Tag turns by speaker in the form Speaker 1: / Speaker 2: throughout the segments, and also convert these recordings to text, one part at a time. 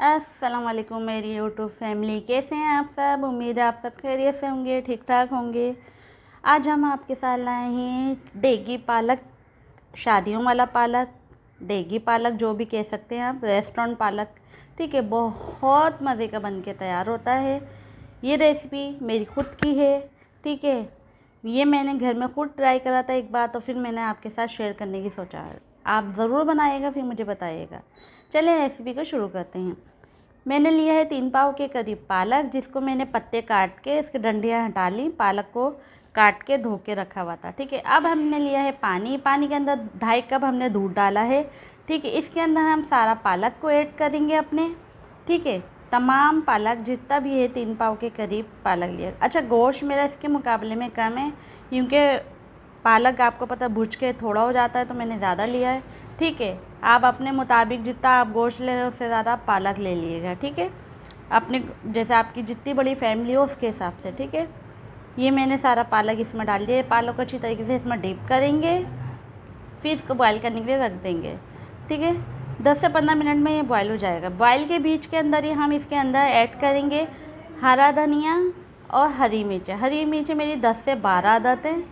Speaker 1: अस्सलाम वालेकुम मेरी यूट्यूब फैमिली, कैसे हैं आप सब। उम्मीद है आप सब खैरियत से होंगे, ठीक ठाक होंगे। आज हम आपके साथ लाए हैं देगी पालक, शादियों वाला पालक, देगी पालक जो भी कह सकते हैं आप, रेस्टोरेंट पालक। ठीक है, बहुत मज़े का बन के तैयार होता है। ये रेसिपी मेरी खुद की है। ठीक है, ये मैंने घर में खुद ट्राई करा था एक बार, तो फिर मैंने आपके साथ शेयर करने की सोचा है। आप ज़रूर बनाइएगा, फिर मुझे बताइएगा। चलिए रेसिपी को शुरू करते हैं। मैंने लिया है 3 पाव के करीब पालक, जिसको मैंने पत्ते काट के इसकी डंडियाँ हटा ली। पालक को काट के धो के रखा हुआ था। ठीक है, अब हमने लिया है पानी के अंदर 2.5 कप हमने दूध डाला है। ठीक है, इसके अंदर हम सारा पालक को ऐड करेंगे अपने। ठीक है, तमाम पालक जितना भी है 3 पाव के करीब पालक लिया। अच्छा, गोश्त मेरा इसके मुकाबले में कम है, क्योंकि पालक आपको पता भुज के थोड़ा हो जाता है, तो मैंने ज़्यादा लिया है। ठीक है, आप अपने मुताबिक जितना आप गोश्त ले रहे हो उससे ज़्यादा पालक ले लीजिएगा। ठीक है, अपने जैसे आपकी जितनी बड़ी फैमिली हो उसके हिसाब से। ठीक है, ये मैंने सारा पालक इसमें डाल दिया। पालक को अच्छी तरीके से इसमें डीप करेंगे, फिर इसको बॉयल करने के लिए रख देंगे। ठीक है, 10 से 15 मिनट में ये बॉयल हो जाएगा। बॉयल के बीच के अंदर ही हम इसके अंदर ऐड करेंगे हरा धनिया और हरी मिर्च। हरी मिर्च मेरी 10 से 12 अदद है।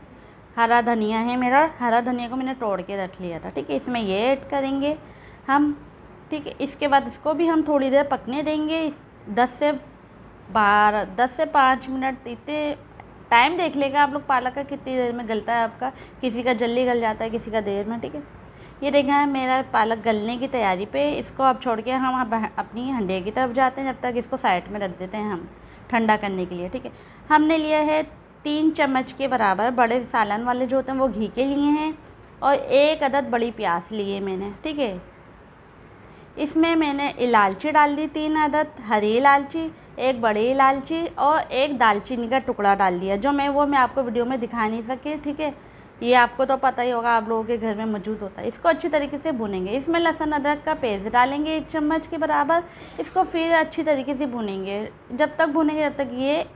Speaker 1: हरा धनिया है मेरा, हरा धनिया को मैंने तोड़ के रख लिया था। ठीक है, इसमें ये ऐड करेंगे हम। ठीक है, इसके बाद इसको भी हम थोड़ी देर पकने देंगे। 10 से 5 मिनट, इतने टाइम देख लेगा आप लोग पालक का कितनी देर में गलता है आपका। किसी का जल्दी गल जाता है, किसी का देर में। ठीक है, ये देखा है मेरा पालक गलने की तैयारी पे। इसको अब छोड़ के हम अपनी हंडिया की तरफ जाते हैं। जब तक इसको साइड में रख देते हैं हम ठंडा करने के लिए। ठीक है, हमने लिया है 3 चम्मच के बराबर बड़े सालन वाले जो होते हैं वो घी के लिए हैं, और 1 अदद बड़ी प्याज लिए मैंने। ठीक है, इसमें मैंने इलायची डाल दी 3 अदद, हरी इलायची, 1 बड़ी इलायची और 1 दालचीनी का टुकड़ा डाल दिया, जो मैं आपको वीडियो में दिखा नहीं सकी। ठीक है, ये आपको तो पता ही होगा, आप लोगों के घर में मौजूद होता है। इसको अच्छी तरीके से भुनेंगे। इसमें लहसुन अदरक का पेस्ट डालेंगे 1 चम्मच के बराबर। इसको फिर अच्छी तरीके से भुनेंगे, जब तक भुनेंगे जब तक ये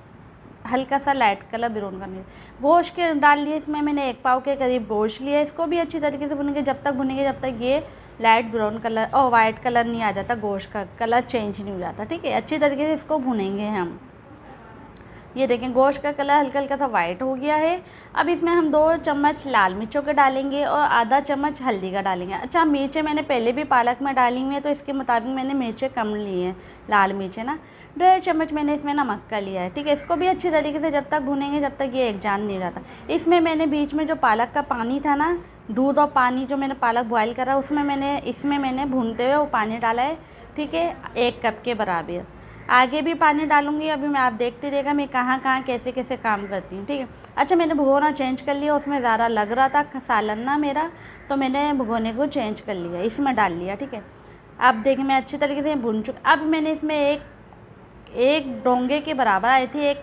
Speaker 1: हल्का सा लाइट कलर ब्राउन करने। गोश्त के डाल लिए इसमें मैंने 1 पाव के करीब गोश्त लिया। इसको भी अच्छी तरीके से भुनेंगे, जब तक भुनेंगे जब तक ये लाइट ब्राउन कलर और वाइट कलर नहीं आ जाता, गोश्त का कलर चेंज नहीं हो जाता। ठीक है, अच्छी तरीके से इसको भुनेंगे हम। ये देखें, गोश्त का कलर हल्का हल्का सा वाइट हो गया है। अब इसमें हम 2 चम्मच लाल मिर्चों के डालेंगे और आधा चम्मच हल्दी का डालेंगे। अच्छा, मिर्चें मैंने पहले भी पालक में डाली हुई है, तो इसके मुताबिक मैंने मिर्चें कम ली हैं, लाल मिर्चें ना। 1.5 चम्मच मैंने इसमें नमक का लिया है। ठीक है, इसको भी अच्छी तरीके से जब तक भुनेंगे जब तक ये एक जान नहीं रहता। इसमें मैंने बीच में जो पालक का पानी था ना, दूध और पानी जो मैंने पालक बॉयल करा, इसमें मैंने भूनते हुए वो पानी डाला है। ठीक है, 1 कप के बराबर। आगे भी पानी डालूंगी, अभी मैं आप देखते रहिएगा मैं कहाँ कहाँ कैसे कैसे काम करती हूँ। ठीक है, अच्छा, मैंने भगोना चेंज कर लिया, उसमें ज़्यादा लग रहा था सालन ना मेरा, तो मैंने भगोने को चेंज कर लिया, इसमें डाल लिया। ठीक है, अब देखिए मैं अच्छी तरीके से भून चुकी। अब मैंने इसमें एक डोंगे के बराबर आई थी, एक,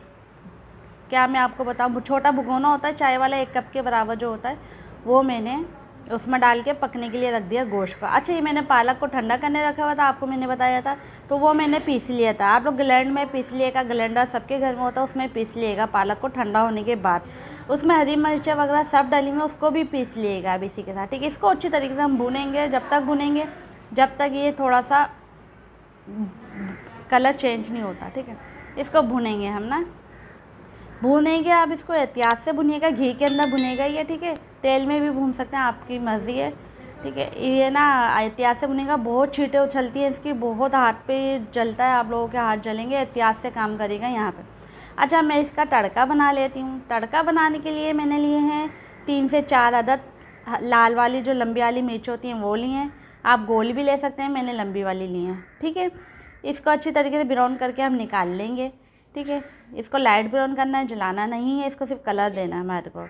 Speaker 1: क्या मैं आपको बताऊँ, छोटा भगोना होता है चाय वाला, 1 कप के बराबर जो होता है, वो मैंने उसमें डाल के पकने के लिए रख दिया गोश्त का। अच्छा, ये मैंने पालक को ठंडा करने रखा हुआ था, आपको मैंने बताया था, तो वो मैंने पीस लिया था। आप लोग ग्लैंड में पीस लिएगा, ग्लैंडर सबके घर में होता है, उसमें पीस लिएगा पालक को ठंडा होने के बाद। उसमें हरी मिर्चा वगैरह सब डाली हुई, उसको भी पीस लिएगा अब इसी के साथ। ठीक है, इसको अच्छी तरीके से हम भूनेंगे, जब तक भूनेंगे जब तक ये थोड़ा सा कलर चेंज नहीं होता। ठीक है, इसको भूनेंगे हम ना, भूनेंगे। आप इसको एहतियात से भुनिएगा, घी के अंदर भुनेगा ये। ठीक है, तेल में भी भून सकते हैं, आपकी मर्ज़ी है। ठीक है, ये ना एहतियात से भुनेगा। बहुत छींटे उछलती हैं इसकी, बहुत हाथ पे जलता है, आप लोगों के हाथ जलेंगे। एहतियात से काम करेगा यहाँ पे। अच्छा, मैं इसका तड़का बना लेती हूँ। तड़का बनाने के लिए मैंने लिए हैं 3 से 4 अदद लाल वाली जो लंबी वाली मिर्च होती हैं वो ली हैं। आप गोल भी ले सकते हैं, मैंने लंबी वाली ली हैं। ठीक है, इसको अच्छी तरीके से ब्राउन करके हम निकाल लेंगे। ठीक है, इसको लाइट ब्राउन करना है, जलाना नहीं है, इसको सिर्फ कलर देना है हमारे को।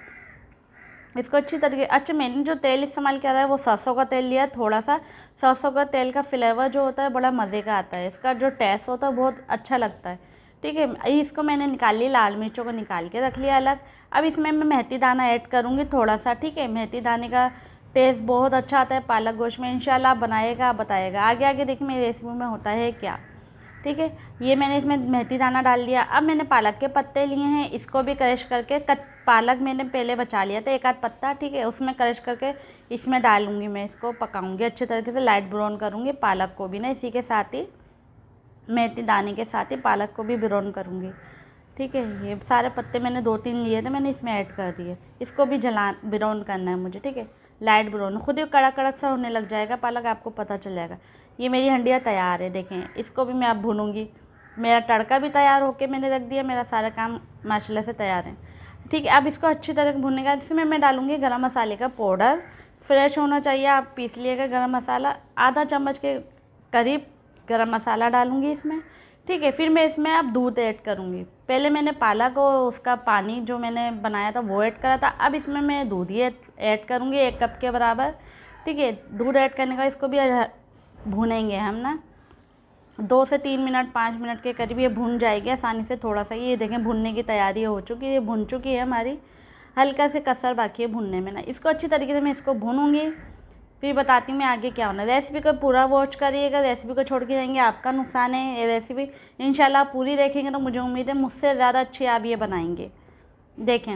Speaker 1: इसको अच्छी तरीके। अच्छा, मैंने जो तेल इस्तेमाल किया है वो सरसों का तेल लिया है थोड़ा सा। सरसों का तेल का फ्लेवर जो होता है बड़ा मज़े का आता है, इसका जो टेस्ट होता है बहुत अच्छा लगता है। ठीक है, इसको मैंने निकाल लिया, लाल मिर्चों को निकाल के रख लिया अलग। अब इसमें मैं मेथी दाना ऐड करूँगी थोड़ा सा। ठीक है, मेथी दाने का टेस्ट बहुत अच्छा आता है पालक गोश्त में। इंशाल्लाह आप बनाएगा, बताएगा आगे आगे। देखिए मेरी रेसिपी में होता है क्या। ठीक है, ये मैंने इसमें मेथी दाना डाल दिया। अब मैंने पालक के पत्ते लिए हैं, इसको भी क्रश करके पालक मैंने पहले बचा लिया था 1 आध पत्ता। ठीक है, उसमें क्रश करके इसमें डालूंगी मैं, इसको पकाऊंगी अच्छे तरीके से, लाइट ब्राउन करूंगी पालक को भी ना इसी के साथ ही। मेथी दाने के साथ ही पालक को भी ब्राउन करूँगी। ठीक है, ये सारे पत्ते मैंने 2-3 लिए थे, मैंने इसमें ऐड कर दिए। इसको भी ब्राउन करना है मुझे। ठीक है, लाइट ब्राउन, खुद ही कड़क कड़क सा होने लग जाएगा पालक, आपको पता चल जाएगा। ये मेरी हंडिया तैयार है, देखें। इसको भी मैं अब भूनूंगी। मेरा तड़का भी तैयार होके मैंने रख दिया, मेरा सारा काम माशाल्लाह से तैयार है। ठीक है, अब इसको अच्छी तरह भूनने का, इसमें मैं डालूँगी गरम मसाले का पाउडर। फ्रेश होना चाहिए, आप पीस लिएगा गरम मसाला। आधा चम्मच के करीब गरम मसाला डालूँगी इसमें। ठीक है, फिर मैं इसमें अब दूध ऐड करूँगी। पहले मैंने पालक और उसका पानी जो मैंने बनाया था वो ऐड करा था, अब इसमें मैं दूध ही ऐड करूँगी 1 कप के बराबर। ठीक है, दूध ऐड करने का इसको भी भूनेंगे हम ना 2 से 3 मिनट 5 मिनट के करीब। ये भुन जाएगी आसानी से थोड़ा सा। ये देखें भुनने की तैयारी हो चुकी है, ये भुन चुकी है हमारी। हल्का से कसर बाकी है भुनने में ना। इसको अच्छी तरीके से मैं इसको भूनूंगी, फिर बताती हूँ मैं आगे क्या होना है। रेसिपी को पूरा वॉच करिएगा, रेसिपी को छोड़ के जाएंगे आपका नुकसान है। ये रेसिपी इंशाल्लाह आप पूरी देखेंगे तो मुझे उम्मीद है मुझसे ज़्यादा अच्छी आप ये बनाएंगे। देखें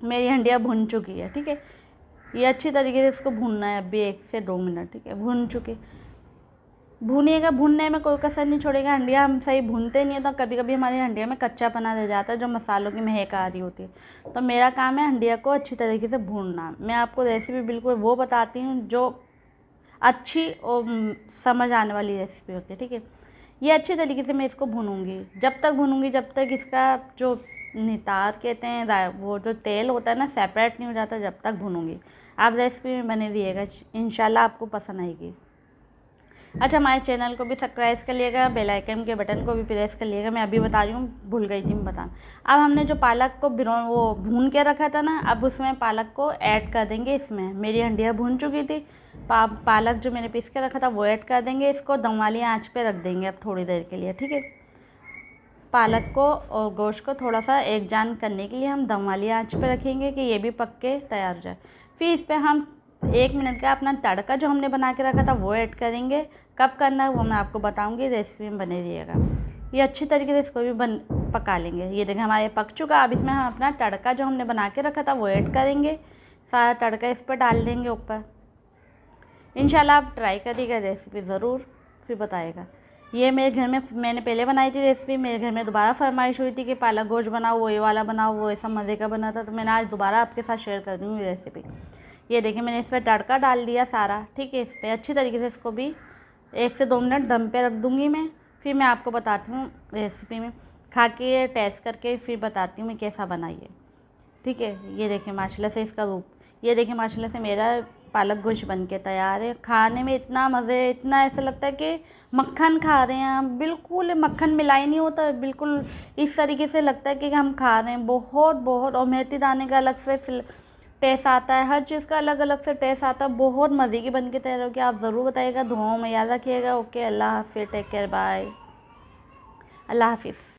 Speaker 1: मेरी हंडिया भुन चुकी है। ठीक है, ये अच्छी तरीके से इसको भूनना है अभी 1 से 2 मिनट। ठीक है, भुन चुकी, भूनिएगा, भूनने में कोई कसर नहीं छोड़ेगा। हंडिया हम सही भूनते नहीं है तो कभी कभी हमारी हंडिया में कच्चापना रह जाता है, जो मसालों की महक आ रही होती है। तो मेरा काम है हंडिया को अच्छी तरीके से भूनना। मैं आपको रेसिपी बिल्कुल वो बताती हूँ जो अच्छी और समझ आने वाली रेसिपी होती है। ठीक है, ये अच्छी तरीके से मैं इसको भूनूंगी। जब तक भूनूंगी जब तक इसका जो नितार कहते हैं वो जो तेल होता है ना सेपरेट नहीं हो जाता, जब तक भूनूंगी। आप रेसिपी में बने रहिएगा, इंशाल्लाह आपको पसंद आएगी। अच्छा, हमारे चैनल को भी सब्सक्राइब कर लिएगा, बेल आइकन के बटन को भी प्रेस कर लिएगा। मैं अभी बता रही हूँ, भूल गई थी मैं बताना। अब हमने जो पालक को वो भून के रखा था ना, अब उसमें पालक को ऐड कर देंगे। इसमें मेरी हंडिया भून चुकी थी, पालक जो मैंने पीस के रखा था वो ऐड कर देंगे। इसको दम वाली आँच पे रख देंगे अब थोड़ी देर के लिए। ठीक है, पालक को और गोश्त को थोड़ा सा एक जान करने के लिए हम दम वाली आँच पे रखेंगे कि ये भी पक के तैयार हो जाए। फिर इस पर हम 1 मिनट का अपना तड़का जो हमने बना के रखा था वो ऐड करेंगे। कब करना है वो मैं आपको बताऊंगी, रेसिपी में बने रहिएगा। ये अच्छी तरीके से इसको भी पका लेंगे। ये देखें हमारे पक चुका। अब इसमें हम अपना तड़का जो हमने बना के रखा था वो ऐड करेंगे। सारा तड़का इस पर डाल देंगे ऊपर। इंशाल्लाह आप ट्राई करिएगा रेसिपी ज़रूर, फिर बताएगा। ये मेरे घर में मैंने पहले बनाई थी रेसिपी, मेरे घर में दोबारा फरमाइश हुई थी कि पालक गोश्त बनाओ, वो ये वाला बनाओ, वो ऐसा मज़े का बना था, तो मैंने आज दोबारा आपके साथ शेयर कर दूँगी रेसिपी। ये देखिए मैंने इस पर तड़का डाल दिया सारा। ठीक है, इस पर अच्छी तरीके से इसको भी 1 से 2 मिनट दम पे रख दूँगी मैं। फिर मैं आपको बताती हूँ रेसिपी में खा के टेस्ट करके फिर बताती हूँ मैं कैसा बनाइए। ठीक है, ये देखें माशाल्लाह से इसका रूप, ये देखें माशाल्लाह से मेरा पालक गोश्त बन के तैयार है। खाने में इतना मज़े, इतना ऐसा लगता है कि मक्खन खा रहे हैं हम, बिल्कुल मक्खन मिलाई नहीं होता, बिल्कुल इस तरीके से लगता है कि हम खा रहे हैं। बहुत बहुत, और मेथी दाने का अलग से टेस्ट आता है, हर चीज़ का अलग अलग से टेस्ट आता है। बहुत मज़े की बन के तैयार होगी। आप ज़रूर बताइएगा, दुआओं में याद रखिएगा। ओके, अल्लाह हाफिज़, टेक केयर, बाय, अल्लाह हाफिज़।